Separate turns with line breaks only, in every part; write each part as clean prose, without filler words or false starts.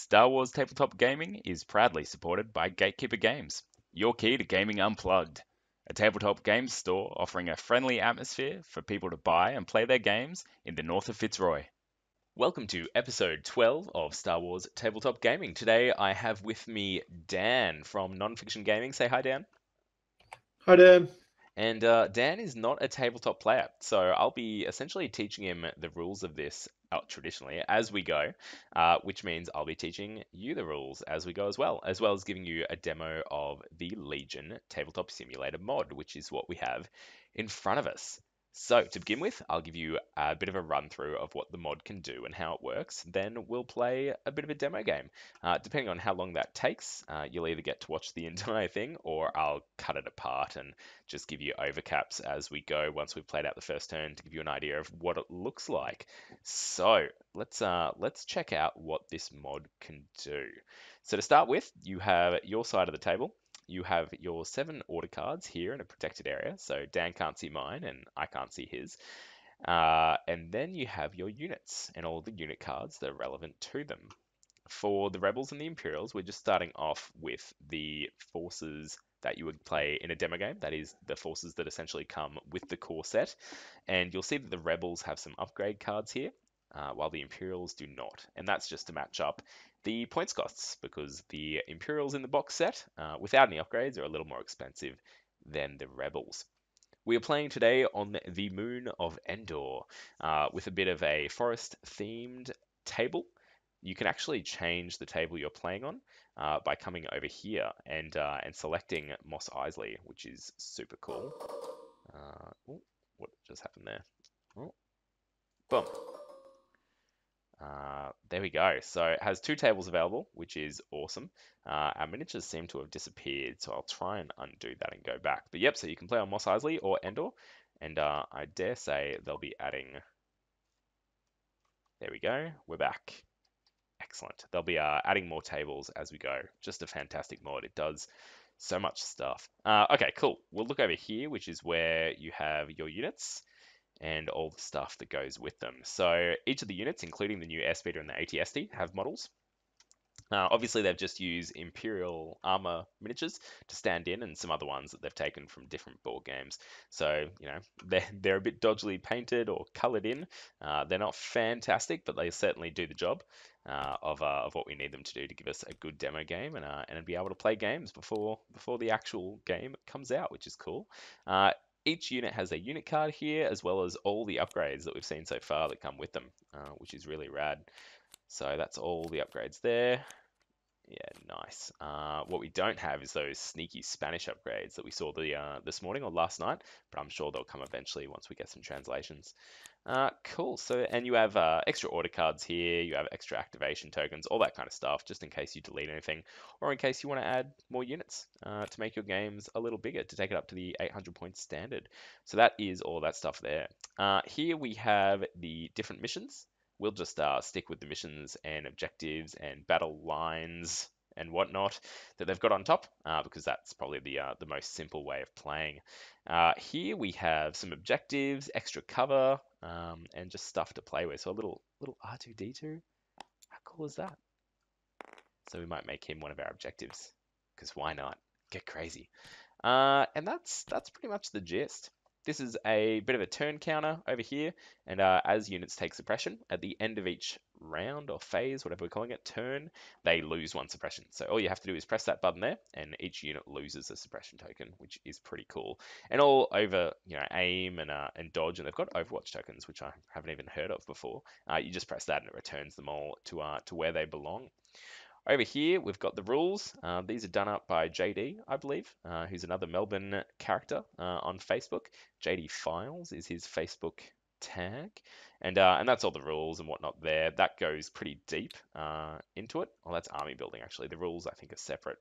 Star Wars Tabletop Gaming is proudly supported by Gatekeeper Games, your key to gaming unplugged. A tabletop games store offering a friendly atmosphere for people to buy and play their games in the north of Fitzroy. Welcome to episode 12 of Star Wars Tabletop Gaming. Today I have with me Dan from Nonfiction Gaming. Say hi, Dan.
Hi, Dan.
And Dan is not a tabletop player, so I'll be essentially teaching him the rules of this traditionally as we go, which means I'll be teaching you the rules as we go as well as giving you a demo of the Legion Tabletop Simulator mod, which is what we have in front of us. So to begin with, I'll give you a bit of a run through of what the mod can do and how it works. Then we'll play a bit of a demo game. Depending on how long that takes, you'll either get to watch the entire thing or I'll cut it apart and just give you overcaps as we go once we've played out the first turn to give you an idea of what it looks like. So let's check out what this mod can do. So to start with, you have your side of the table. You have your 7 order cards here in a protected area, so Dan can't see mine and I can't see his. And then you have your units and all the unit cards that are relevant to them. For the Rebels and the Imperials, we're just starting off with the forces that you would play in a demo game. That is the forces that essentially come with the core set. And you'll see that the Rebels have some upgrade cards here, while the Imperials do not. And that's just to match up the points costs, because the Imperials in the box set, without any upgrades, are a little more expensive than the Rebels. We are playing today on the moon of Endor, with a bit of a forest-themed table. You can actually change the table you're playing on by coming over here and selecting Mos Eisley, which is super cool. Ooh, what just happened there? Oh, boom. There we go. So it has 2 tables available, which is awesome. Our miniatures seem to have disappeared, so I'll try and undo that and go back. But yep, so you can play on Mos Eisley or Endor, and I dare say they'll be adding... There we go. We're back. Excellent. They'll be adding more tables as we go. Just a fantastic mod. It does so much stuff. Okay, cool. We'll look over here, which is where you have your units and all the stuff that goes with them. So each of the units, including the new airspeeder and the ATSD, have models. Obviously, they've just used Imperial armor miniatures to stand in, and some other ones that they've taken from different board games. So, you know, they're a bit dodgily painted or colored in. They're not fantastic, but they certainly do the job of what we need them to do to give us a good demo game and be able to play games before the actual game comes out, which is cool. Each unit has a unit card here, as well as all the upgrades that we've seen so far that come with them, which is really rad. So that's all the upgrades there. Yeah, nice. What we don't have is those sneaky Spanish upgrades that we saw this morning or last night, but I'm sure they'll come eventually once we get some translations. Cool. So, and you have extra order cards here, you have extra activation tokens, all that kind of stuff, just in case you delete anything, or in case you want to add more units to make your games a little bigger, to take it up to the 800 points standard. So that is all that stuff there. Here we have the different missions. We'll just stick with the missions and objectives and battle lines and whatnot that they've got on top, because that's probably the most simple way of playing. Here we have some objectives, extra cover, and just stuff to play with. So a little R2-D2. How cool is that? So we might make him one of our objectives, because why not? Get crazy. And that's pretty much the gist. This is a bit of a turn counter over here, and as units take suppression, at the end of each round or phase, whatever we're calling it, turn, they lose 1 suppression. So all you have to do is press that button there, and each unit loses a suppression token, which is pretty cool. And all over, you know, aim and dodge, and they've got Overwatch tokens, which I haven't even heard of before. You just press that, and it returns them all to where they belong. Over here, we've got the rules. These are done up by JD, I believe, who's another Melbourne character on Facebook. JD Files is his Facebook tag. And that's all the rules and whatnot there. That goes pretty deep into it. Well, that's army building, actually. The rules, I think, are separate.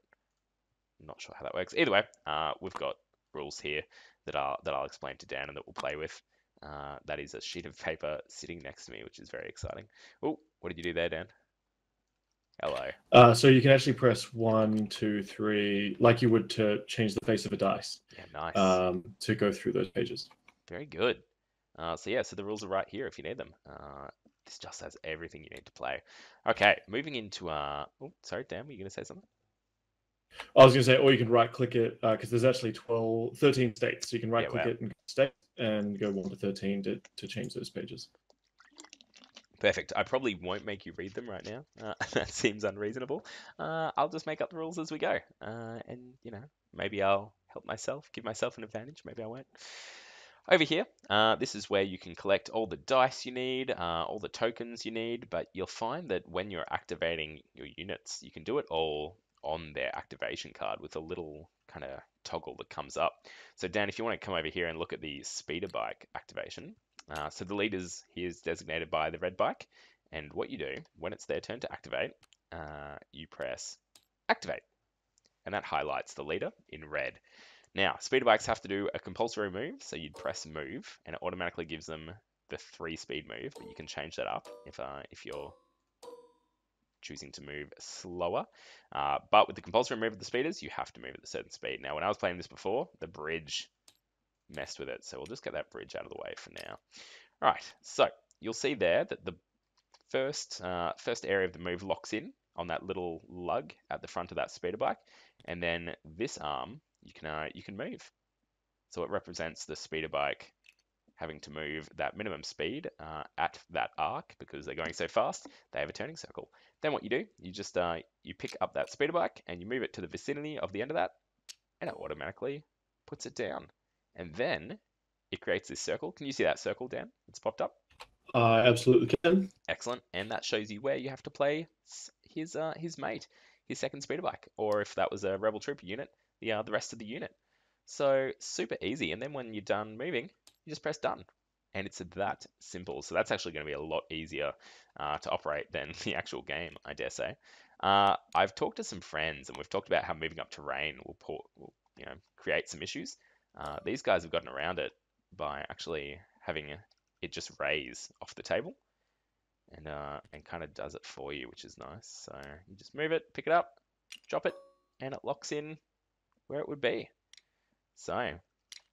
I'm not sure how that works. Either way, we've got rules here that I'll explain to Dan and that we'll play with. That is a sheet of paper sitting next to me, which is very exciting. Oh, what did you do there, Dan? Hello.
So you can actually press 1, 2, 3, like you would to change the face of a dice.
Yeah, nice.
To go through those pages.
Very good. So the rules are right here if you need them. This just has everything you need to play. Okay, moving into oh, sorry, Dan, were you gonna say something?
I was going to say, or you can right click it because there's actually 13 states. So you can right
Yeah,
click
wow.
it and state and go 1 to 13 to change those pages.
Perfect. I probably won't make you read them right now. That seems unreasonable. I'll just make up the rules as we go. And, maybe I'll help myself, give myself an advantage. Maybe I won't. Over here, this is where you can collect all the dice you need, all the tokens you need, but you'll find that when you're activating your units, you can do it all on their activation card with a little kind of toggle that comes up. So Dan, if you want to come over here and look at the speeder bike activation, so the leader's here is designated by the red bike, and what you do when it's their turn to activate, you press activate, and that highlights the leader in red. Now, speeder bikes have to do a compulsory move, so you'd press move, and it automatically gives them the 3 speed move, but you can change that up if you're choosing to move slower. But with the compulsory move of the speeders, you have to move at a certain speed. Now, when I was playing this before, the bridge messed with it, so we'll just get that bridge out of the way for now. Right, so you'll see there that the first area of the move locks in on that little lug at the front of that speeder bike, and then this arm you can move. So it represents the speeder bike having to move that minimum speed at that arc because they're going so fast. They have a turning circle. Then what you do, you just you pick up that speeder bike and you move it to the vicinity of the end of that, and it automatically puts it down. And then it creates this circle. Can you see that circle, Dan? It's popped up.
I absolutely can.
Excellent, and that shows you where you have to play his mate, his second speeder bike, or if that was a rebel trooper unit, the rest of the unit. So super easy, and then when you're done moving, you just press done, and it's that simple. So that's actually going to be a lot easier to operate than the actual game, I dare say. I've talked to some friends, and we've talked about how moving up terrain will create some issues. These guys have gotten around it by actually having it just raise off the table and kind of does it for you, which is nice. So you just move it, pick it up, drop it, and it locks in where it would be. So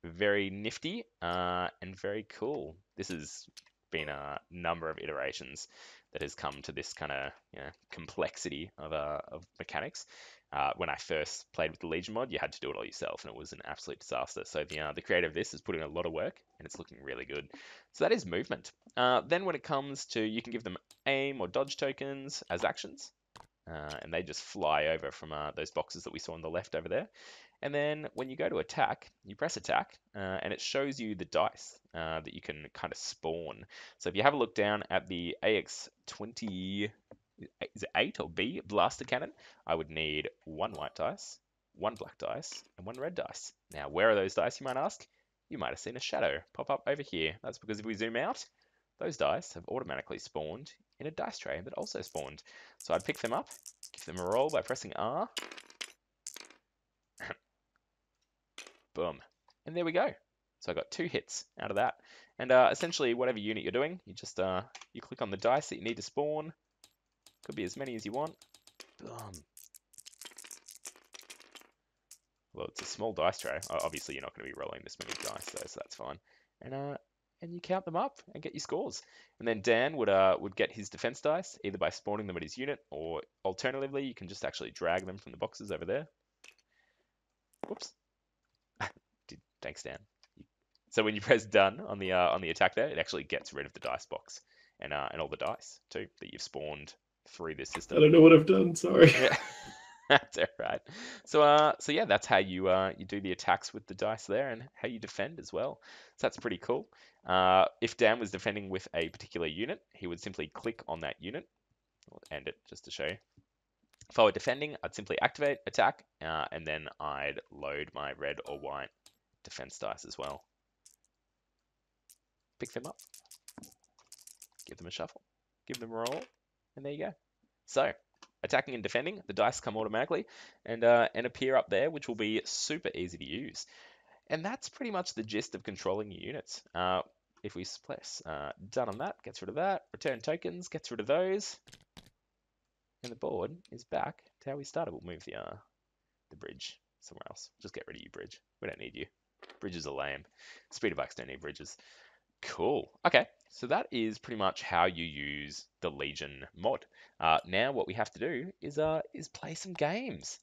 very nifty and very cool. This has been a number of iterations that has come to this kind of complexity of mechanics. When I first played with the Legion mod, you had to do it all yourself, and it was an absolute disaster. So the creator of this has put in a lot of work, and it's looking really good. So that is movement. Then when it comes to, you can give them aim or dodge tokens as actions, and they just fly over from those boxes that we saw on the left over there. And then when you go to attack, you press attack, and it shows you the dice that you can kind of spawn. So if you have a look down at the AX-20, is it 8 or B blaster cannon, I would need 1 white dice, 1 black dice, and 1 red dice. Now, where are those dice, you might ask? You might have seen a shadow pop up over here. That's because if we zoom out, those dice have automatically spawned in a dice tray that also spawned. So I'd pick them up, give them a roll by pressing R, boom. And there we go. So I got 2 hits out of that. And essentially, whatever unit you're doing, you just you click on the dice that you need to spawn. Could be as many as you want. Boom. Well, it's a small dice tray. Obviously, you're not going to be rolling this many dice, though, so that's fine. And you count them up and get your scores. And then Dan would get his defense dice either by spawning them at his unit, or alternatively, you can just actually drag them from the boxes over there. Whoops. Thanks, Dan. So when you press done on the attack there, it actually gets rid of the dice box and all the dice too that you've spawned through this
I
system.
don't know what I've done. Sorry.
Yeah, that's all right. So yeah, that's how you do the attacks with the dice there, and how you defend as well. So that's pretty cool. If Dan was defending with a particular unit, he would simply click on that unit. I'll end it just to show you. If I were defending, I'd simply activate attack, and then I'd load my red or white defense dice as well. Pick them up, give them a shuffle, give them a roll, and there you go. So, attacking and defending, the dice come automatically and appear up there, which will be super easy to use. And that's pretty much the gist of controlling your units. If we press done on that, gets rid of that. Return tokens, gets rid of those. And the board is back to how we started. We'll move the bridge somewhere else. Just get rid of you, bridge. We don't need you. Bridges are lame. Speeder bikes don't need bridges. Cool. Okay, so that is pretty much how you use the Legion mod. Now what we have to do is play some games.